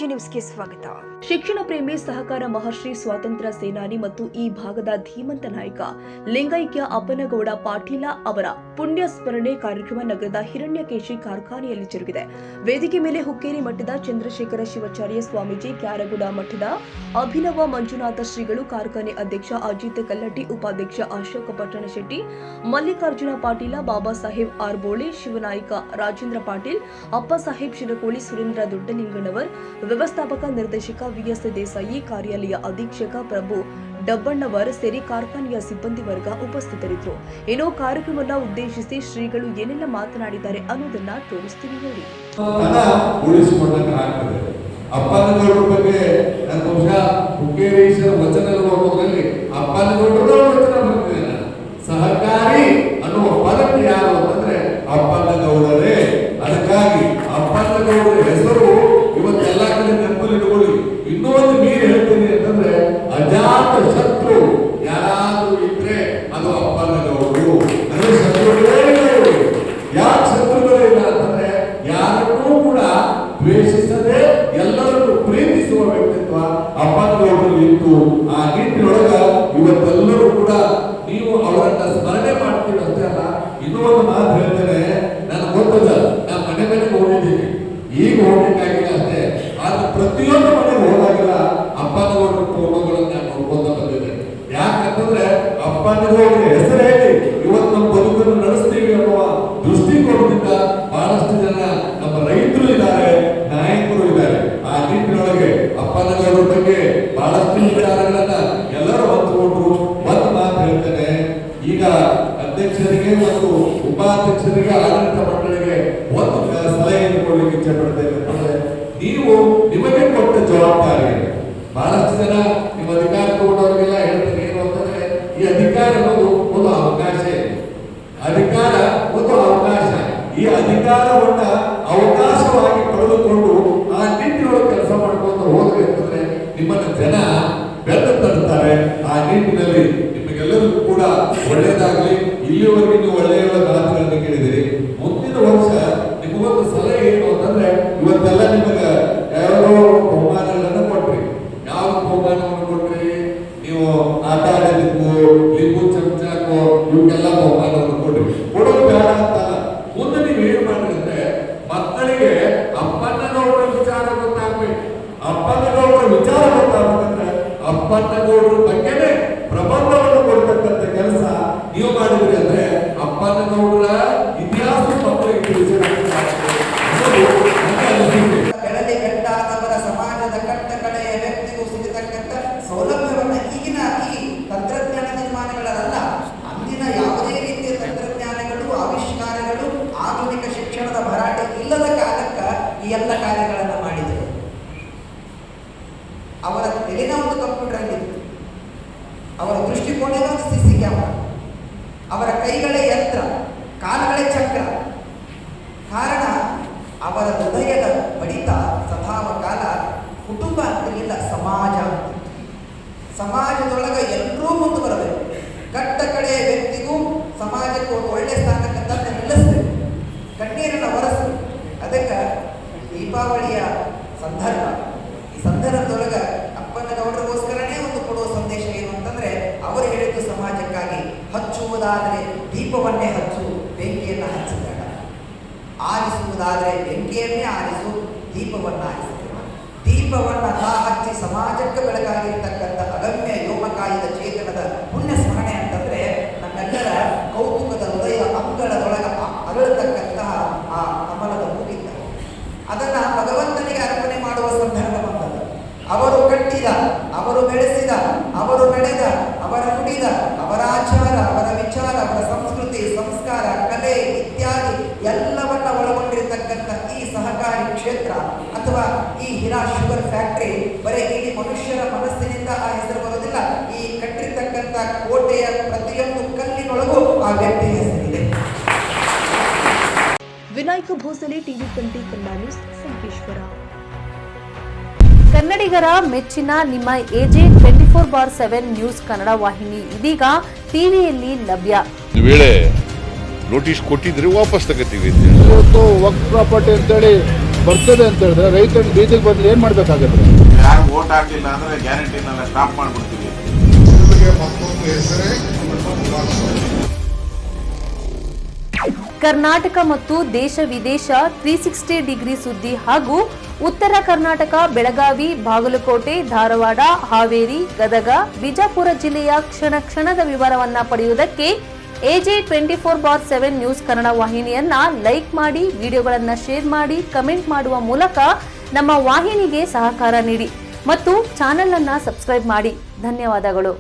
AJ ನ್ಯೂಸ್ಗೆ ಸ್ವಾಗತ. ಶಿಕ್ಷಣ ಪ್ರೇಮಿ ಸಹಕಾರ ಮಹರ್ಷಿ ಸ್ವಾತಂತ್ರ್ಯ ಸೇನಾನಿ ಮತ್ತು ಈ ಭಾಗದ ಧೀಮಂತ ನಾಯಕ ಲಿಂಗೈಕ್ಯ ಅಪ್ಪನಗೌಡ ಪಾಟೀಲ ಅವರ ಪುಣ್ಯ ಸ್ಮರಣೆ ಕಾರ್ಯಕ್ರಮ ನಗರದ ಹಿರಣ್ಯಕೇಶಿ ಕಾರ್ಖಾನೆಯಲ್ಲಿ ಜರುಗಿದೆ. ವೇದಿಕೆ ಮೇಲೆ ಹುಕ್ಕೇರಿ ಮಠದ ಚಂದ್ರಶೇಖರ ಶಿವಾಚಾರ್ಯ ಸ್ವಾಮೀಜಿ, ಕ್ಯಾರಗುಡ ಮಠದ ಅಭಿನವ ಮಂಜುನಾಥ ಶ್ರೀಗಳು, ಕಾರ್ಖಾನೆ ಅಧ್ಯಕ್ಷ ಅಜಿತ್ ಕಲ್ಲಟ್ಟಿ, ಉಪಾಧ್ಯಕ್ಷ ಅಶೋಕ ಪಟ್ಟಣಶೆಟ್ಟಿ, ಮಲ್ಲಿಕಾರ್ಜುನ ಪಾಟೀಲ, ಬಾಬಾ ಸಾಹೇಬ್ ಆರ್ಬೋಳೆ, ಶಿವನಾಯಕ ರಾಜೇಂದ್ರ ಪಾಟೀಲ್, ಅಪ್ಪ ಸಾಹೇಬ್ ಶಿರಕೋಳಿ, ಸುರೇಂದ್ರ ದೊಡ್ಡಲಿಂಗನವರ್, ವ್ಯವಸ್ಥಾಪಕ ನಿರ್ದೇಶಕ ವಿಎಸ್ ದೇಸಾಯಿ, ಕಾರ್ಯಾಲಯ ಅಧೀಕ್ಷಕ ಪ್ರಭು ಡಬ್ಬಣ್ಣವರ್ ಸೇರಿ ಕಾರ್ಖಾನೆಯ ಸಿಬ್ಬಂದಿ ವರ್ಗ ಉಪಸ್ಥಿತರಿದ್ದರು. ಇನ್ನು ಕಾರ್ಯಕ್ರಮವನ್ನು ಉದ್ದೇಶಿಸಿ ಶ್ರೀಗಳು ಏನೆಲ್ಲ ಮಾತನಾಡಿದ್ದಾರೆ ಅನ್ನೋದನ್ನ ತೋರಿಸ್ತೀವಿ ನೋಡಿ. ಅಪ್ಪನಗೌಡರ ಬಗ್ಗೆ ನಾನು ಬಹುಶಃ ಹುಕ್ಕೇರೀಶ್ವರ ವಚನ ಓದೋದ್ರಲ್ಲಿ ಅಪ್ಪನಗೌಡರ ವಚನ ಬರ್ತಿದ್ದೇನೆ. ಸಹಕಾರಿ ಅನ್ನುವ ಪದಕ್ಕೆ ಯಾರು ಅಂತಂದ್ರೆ ಅಪ್ಪನಗೌಡರೇ. ಅದಕ್ಕಾಗಿ ಅಪ್ಪನಗೌಡರ ಹೆಸರು ಇವತ್ತೆಲ್ಲ ಕಡೆ ನೆನಪಲ್ಲಿ ಇಟ್ಕೊಳ್ಳಿ. ಇನ್ನೂ ಒಂದು ಮೀರಿ ಹೇಳ್ತೀನಿ ಅಂತಂದ್ರೆ ಅಜಾತ ಶತ್ರು ಯಾರಾದ್ರೂ ಇದ್ರೆ ಅದು ಅಪ್ಪನಗೌಡರು. ಅಂದ್ರೆ ಶತ್ರುಗಳೇ ಯಾಕೆ ಶತ್ರುಗಳಿಲ್ಲ ಅಂತಂದ್ರೆ ಯಾರನ್ನೂ ಕೂಡ ದ್ವೇಷಿಸದೆ ಎಲ್ಲರನ್ನು ಪ್ರೀತಿಸುವ ವ್ಯಕ್ತಿತ್ವ ಅಪ್ಪನಗೌಡರು ಇತ್ತು. ಆ ನಿಟ್ಟಿನೊಳಗ ಇವತ್ತೆಲ್ಲರೂ ಕೂಡ ನೀವು ಅವರನ್ನ ಸ್ಮರಣೆ ಮಾಡ್ತೀವಿ ಅಂತ ಅಲ್ಲ. ಇನ್ನೂ ಒಂದು ಮಾತು ಹೇಳ್ತೇನೆ, ನನಗೆ ಗೊತ್ತದ, ನಾನು ಮನೆಗೆ ಹೋಗಿದ್ದೀನಿ, ಈಗ ಹೋಗ್ಲಿಕ್ಕಾಗಿಲ್ಲ ಅಷ್ಟೇ. ಆದ್ರೆ ಪ್ರತಿಯೊಂದು ಮನೆಗೆ ಹೋದಾಗಿಲ್ಲ ಅಪ್ಪನಗೌಡರ ಫೋಟೋಗಳನ್ನ ನಾನು ನೋಡ್ಕೊಂತ ಬಂದಿದ್ದೇನೆ. ಯಾಕಂತಂದ್ರೆ ಅಪ್ಪನಗೌಡರ ಹೆಸರು ಹೇಳಿ ಇವತ್ತು ನಮ್ಮ ಬದುಕನ್ನು ನಡೆಸ್ತೀವಿ ಅನ್ನುವ ದೃಷ್ಟಿಕೋನದಿಂದ ಬಹಳಷ್ಟು ಜನ ನಮ್ಮ ರೈತರು ಇದ್ದಾರೆ, ನಾಯಕರು ಇದ್ದಾರೆ. ಆ ನಿಟ್ಟಿನೊಳಗೆ ಅಪ್ಪನಗೌಡರ ಬಗ್ಗೆ ಬಹಳಷ್ಟು ವಿಚಾರಗಳನ್ನ ಎಲ್ಲರೂ ಹಂಚಿಕೊಂಡ್ರು. ಒಂದು ಮಾತು ಹೇಳ್ತೇನೆ, ಈಗ ಅಧ್ಯಕ್ಷರಿಗೆ ಮತ್ತು ಉಪಾಧ್ಯಕ್ಷರಿಗೆ, ಆಡಳಿತ ಮಂಡಳಿಗೆ ಒಂದು ಸಲಹೆಯನ್ನು ಕೊಡ್ಲಿಕ್ಕೆ ಇಚ್ಛೆ ಪಡ್ತೇನೆ. ನೀವು ನಿಮಗೆ ಕೊಟ್ಟ ಜವಾಬ್ದಾರಿ, ಬಹಳಷ್ಟು ಜನ ನಿಮ್ಮ ಅಧಿಕಾರ ತಗೊಂಡವರಿಗೆಲ್ಲ ಹೇಳ್ತಾರೆ ಏನು ಅಂತಂದ್ರೆ ಈ ಅಧಿಕಾರ ಅನ್ನೋದು ಒಂದು ಅವಕಾಶ ಇದೆ. ಅಧಿಕಾರ ಒಂದು ಅವಕಾಶ. ಈ ಅಧಿಕಾರವನ್ನ ಅವಕಾಶವಾಗಿ ಪಡೆದುಕೊಂಡು ಆ ನಿಟ್ಟಿನೊಳಗೆ ಕೆಲಸ ಮಾಡ್ಕೊಂಡು ಹೋದ್ರೆ ಅಂತಂದ್ರೆ ನಿಮ್ಮನ್ನ ಜನ ಬೆನ್ನು ತಡ್ತಾರೆ. ಆ ನಿಟ್ಟಿನಲ್ಲಿ ನಿಮಗೆಲ್ಲರಿಗೂ ಕೂಡ ಒಳ್ಳೇದಾಗ್ಲಿ. ಇಲ್ಲಿವರೆಗೆ ನೀವು ಒಳ್ಳೆಯ ಮಾತುಗಳನ್ನು ಕೇಳಿದಿರಿ. ಮುಂದಿನ ವರ್ಷ ನಿಮಗೊಂದು ಸಲಹೆ ಏನು ಅಂತಂದ್ರೆ ಇವತ್ತೆಲ್ಲ ನಿಮಗೆ ಯಾರೋ ಬಹುಮಾನಗಳನ್ನು ಕೊಟ್ರಿ. ಯಾವ ಬಹುಮಾನವನ್ನು ಕೊಟ್ರಿ? ನೀವು ಆಟ ಆಡೋದಕ್ಕೂ, ಲಿಂಬು ಚಮಚಾಕೋ ಇವಕ್ಕೆಲ್ಲ ಬಹುಮಾನವನ್ನು ಕೊಟ್ರಿ. ಕೊಡೋದು ಬೇಡ ಅಂತಲ್ಲ. ಮುಂದೆ ನೀವು ಏನು ಮಾಡ್ರಿ ಅಂದ್ರೆ ಮಕ್ಕಳಿಗೆ ಅಪ್ಪನಗೌಡರ ವಿಚಾರ ಗೊತ್ತಾಗ್ಬೇಕು. ಅಪ್ಪನಗೌಡರ ವಿಚಾರ ಗೊತ್ತಾಗ್ಬೇಕಂದ್ರೆ ಅಪ್ಪನಗೌಡರ ಬಗ್ಗೆನೇ ಪ್ರಬಂಧವನ್ನು ಕೊಡ್ತಕ್ಕಂಥ ಕೆಲಸ ನೀವು ಮಾಡಿದ್ರಿ ಅಂದ್ರೆ ಅಪ್ಪನಗೌಡರ ಇತಿಹಾಸ ಮಕ್ಕಳಿಗೆ ಬೆಳಲಿ ಗಟ್ಟಾದವರ ಸಮಾಜದ ಕಟ್ಟ ಕಡೆಯ ವ್ಯಕ್ತಿಗೂ ಸಿಗತಕ್ಕಂಥ ಸೌಲಭ್ಯವನ್ನ ಈಗಿನ ಈ ತಂತ್ರಜ್ಞಾನ ನಿರ್ಮಾಣಗಳಲ್ಲ, ಅಂದಿನ ಯಾವುದೇ ರೀತಿಯ ತಂತ್ರಜ್ಞಾನಗಳು, ಆವಿಷ್ಕಾರಗಳು, ಆಧುನಿಕ ಶಿಕ್ಷಣದ ಭರಾಟೆ ಇಲ್ಲದ ಕಾಲಕ್ಕ ಈ ಎಲ್ಲ ಕಾರ್ಯಗಳನ್ನು ಮಾಡಿದರು. ಅವರ ತೆಲಿನ ಒಂದು ಕಂಪ್ಯೂಟರ್ ಆಗಿತ್ತು, ಅವರ ದೃಷ್ಟಿಕೋನ ಒಂದು ಸಿಸಿ ಕ್ಯಾಮರಾ, ಅವರ ಕೈಗಳೇ ಯಂತ್ರ, ಕಾಲುಗಳೇ ಚಕ್ರ. ಕಾರಣ ಅವರ ಹೃದಯದ ಬಡಿತ ಸದಾವ ಕಾಲ ಕುಟುಂಬ ಅಂತಿರಲಿಲ್ಲ, ಸಮಾಜ. ಸಮಾಜದೊಳಗೆ ಎಲ್ಲರೂ ಮುಂದೆ ಬರಬೇಕು. ಕಟ್ಟ ಕಡೆಯ ವ್ಯಕ್ತಿಗೂ ಸಮಾಜಕ್ಕೂ ಒಂದು ಒಳ್ಳೆ ಸ್ಥಾನಕ್ಕಂತ ನಿಲ್ಲಿಸಬೇಕು, ಕಣ್ಣೀರನ್ನು ಒರೆಸಬೇಕು. ಅದಕ್ಕೆ ದೀಪಾವಳಿಯ ಸಂದರ್ಭ, ಈ ಸಂದರ್ಭದೊಳಗೆ ಅಪ್ಪನಗೌಡರಿಗೋಸ್ಕರನೇ ಒಂದು ಕೊಡುವ ಸಂದೇಶ ಏನು ಅಂತಂದ್ರೆ ಅವರು ಹೇಳಿದ್ದು ಸಮಾಜಕ್ಕಾಗಿ ಹಚ್ಚುವುದಾದರೆ ದೀಪವನ್ನೇ ಹಚ್ಚು, ಬೆಂಕಿಯನ್ನು ಹಚ್ಚಬೇಡ. ಆರಿಸುವುದಾದರೆ ಬೆಂಕಿಯನ್ನೇ ಆರಿಸು, ದೀಪವನ್ನು ಆರಿಸಬೇಡ. ದೀಪವನ್ನು ಹಚ್ಚಿ ಸಮಾಜಕ್ಕೆ ಬೆಳಕಾಗಿರ್ತಕ್ಕಂಥ ಅಗಮ್ಯ ಯೋಮಕಾಯದ ಚೇತನದ ಪುಣ್ಯ ಸ್ಮರಣೆ ಅಂತಂದ್ರೆ ನಮ್ಮೆಲ್ಲರ ಕೌತುಕದ ಹೃದಯ ಅಂಗಳದೊಳಗ ಅರಳತಕ್ಕಂತಹ ಆ ಕಮಲದ ಹೂವಿದ್ದ ಅದನ್ನ ಭಗವಂತನಿಗೆ ಅರ್ಪಣೆ ಮಾಡುವ ಸಂದರ್ಭ ಬಂದದ್ದು. ಅವರು ಕಟ್ಟಿದ, ಅವರು ಬೆಳೆಸಿದ, ಅವರು ನಡೆದ, ಅವರ ನುಡಿದ, ಅವರ ಆಚಾರ, ಅವರ ವಿಚಾರ, ಅವರ ಸಂಸ್ಕೃತಿ, ಸಂಸ್ಕಾರ, ಕಲೆ ಇತ್ಯಾದಿ ಎಲ್ಲವನ್ನ ಒಳಗೊಂಡಿರತಕ್ಕಂಥ ಈ ಸಹಕಾರಿ ಕ್ಷೇತ್ರ ಅಥವಾ ಈ ಹಿರಾ ಶುಗರ್ ಫ್ಯಾಕ್ಟರಿ ಬರೀ ಇಲ್ಲಿ ಮನುಷ್ಯರ ಮನಸ್ಸಿನಿಂದ ಆ ಹೆಸರು ಬರೋದಿಲ್ಲ. ಈ ಕಟ್ಟಿರ್ತಕ್ಕಂಥ ಕೋಟೆಯ ಪ್ರತಿಯೊಂದು ಕಲ್ಲಿನೊಳಗೂ ಆ ವ್ಯಕ್ತಿಯ ಹೆಸರಿದೆ. ವಿನಾಯಕ ಭೋಸಲೆ, ಟಿವಿ20 ಕನ್ನಡ ನ್ಯೂಸ್, ಸಂಕೇಶ್ವರ. ಕನ್ನಡಿಗರ ಮೆಚ್ಚಿನ ನಿಮ್ಮ ಎಜೆ 24/7 ನ್ಯೂಸ್ ಕನ್ನಡ ವಾಹಿನಿ ಇದೀಗ ಟಿವಿಯಲ್ಲಿ ಲಭ್ಯ. ವೇಳೆ ನೋಟಿಸ್ ಕೊಟ್ಟಿದ್ರೆ ವಾಪಸ್ ತಗೋತೀವಿ. ಇವತ್ತು ವಕ್ಫ್ ಪ್ರಾಪರ್ಟಿ ಅಂತೇಳಿ ಬರ್ತದೆ ಅಂತ ಹೇಳಿದ್ರೆ ರೈತರು ಬೀದಿಗೆ ಬದಲು ಏನು ಮಾಡಬೇಕಾಗುತ್ತೆ? ಯಾರು ವೋಟ್ ಹಾಕಲಿಲ್ಲ ಅಂದರೆ ಗ್ಯಾರಂಟಿನೆಲ್ಲ ಸ್ಟಾಪ್ ಮಾಡಿಬಿಡ್ತೀವಿ. ಕರ್ನಾಟಕ ಮತ್ತು ದೇಶ ವಿದೇಶ 360 ಡಿಗ್ರಿ ಸುದ್ದಿ ಹಾಗೂ ಉತ್ತರ ಕರ್ನಾಟಕ ಬೆಳಗಾವಿ, ಬಾಗಲಕೋಟೆ, ಧಾರವಾಡ, ಹಾವೇರಿ, ಗದಗ, ಬಿಜಾಪುರ ಜಿಲ್ಲೆಯ ಕ್ಷಣ ಕ್ಷಣದ ವಿವರವನ್ನ ಪಡೆಯುವುದಕ್ಕೆ AJ 24/7 ನ್ಯೂಸ್ ಕನ್ನಡ ವಾಹಿನಿಯನ್ನ ಲೈಕ್ ಮಾಡಿ, ವಿಡಿಯೋಗಳನ್ನ ಶೇರ್ ಮಾಡಿ, ಕಮೆಂಟ್ ಮಾಡುವ ಮೂಲಕ ನಮ್ಮ ವಾಹಿನಿಗೆ ಸಹಕಾರ ನೀಡಿ ಮತ್ತು ಚಾನೆಲ್ ಅನ್ನ ಸಬ್ಸ್ಕ್ರೈಬ್ ಮಾಡಿ. ಧನ್ಯವಾದಗಳು.